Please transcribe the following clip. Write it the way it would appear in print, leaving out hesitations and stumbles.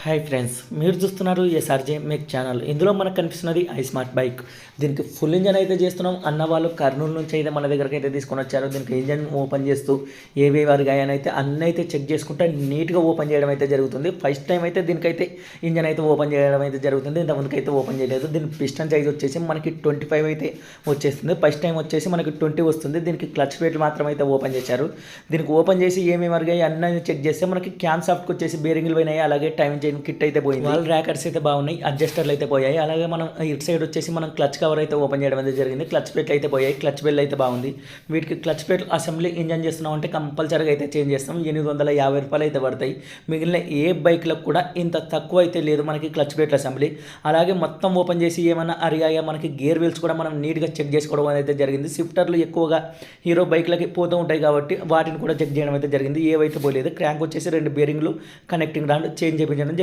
Hi friends, మీరు చూస్తున్నారు SRJ make channel. ఇందులో మనకు కనిపిస్తున్నది ఐ స్మార్ట్ బైక్. దీనికి ఫుల్ ఇంజన్ అయితే చేస్తున్నాం అన్న వాళ్ళు కర్నూలు నుంచి అయితే మన దగ్గరికి అయితే తీసుకొని వచ్చారు. దీనికి ఇంజన్ ఓపెన్ చేస్తూ ఏవే వర్గాయని అయితే అన్నీ అయితే చెక్ చేసుకుంటే నీట్గా ఓపెన్ చేయడం అయితే జరుగుతుంది. ఫస్ట్ టైం అయితే దీనికైతే ఇంజన్ అయితే ఓపెన్ చేయడం అయితే జరుగుతుంది. ఇంతకుముందుకైతే ఓపెన్ చేయలేదు. దీని పిస్టన్ సైజ్ వచ్చేసి మనకి 25 అయితే వచ్చేస్తుంది. ఫస్ట్ టైం వచ్చేసి మనకి 20 వస్తుంది. దీనికి క్లచ్ ప్లేట్లు మాత్రం అయితే ఓపెన్ చేశారు. దీనికి ఓపెన్ చేసి ఏమేమి వర్గాయి అన్నీ చెక్ చేస్తే మనకి క్యాన్ సాఫ్ట్కి వచ్చేసి బేరింగ్లు పోయినాయి, అలాగే టైం చైన్ కిట్ అయితే పోయింది, వాల్ ర్యాకర్స్ అయితే బాగున్నాయి, అడ్జస్టర్లు అయితే పోయాయి. అలాగే మనం ఇటు సైడ్ వచ్చేసి మనం క్లచ్ కవర్ అయితే ఓపెన్ చేయడం అయితే జరిగింది. క్లచ్ ప్లేట్లు అయితే పోయాయి, క్లచ్ బెల్ అయితే బాగుంది. వీటికి క్లచ్ ప్లేట్ అసెంబ్లీ ఇంజన్ చేస్తున్నాం అంటే కంపల్సరీగా అయితే చేంజ్ చేస్తాం. 850 రూపాయలు అయితే పడతాయి. మిగిలిన ఏ బైక్లకు కూడా ఇంత తక్కువ అయితే లేదు మనకి క్లచ్ ప్లేట్ అసెంబ్లీ. అలాగే మొత్తం ఓపెన్ చేసి ఏమైనా అరిగాయా, మనకి గేర్ వీల్స్ కూడా మనం నీట్గా చెక్ చేసుకోవడం అయితే జరిగింది. షిఫ్టర్లు ఎక్కువగా హీరో బైక్లకి పోతూ ఉంటాయి కాబట్టి వాటిని కూడా చెక్ చేయడం అయితే జరిగింది. ఏవైతే పోలేదు. క్రాంక్ వచ్చేసి 2 బేరింగ్లు కనెక్టింగ్ రాడ్ చేంజ్ చేయించడం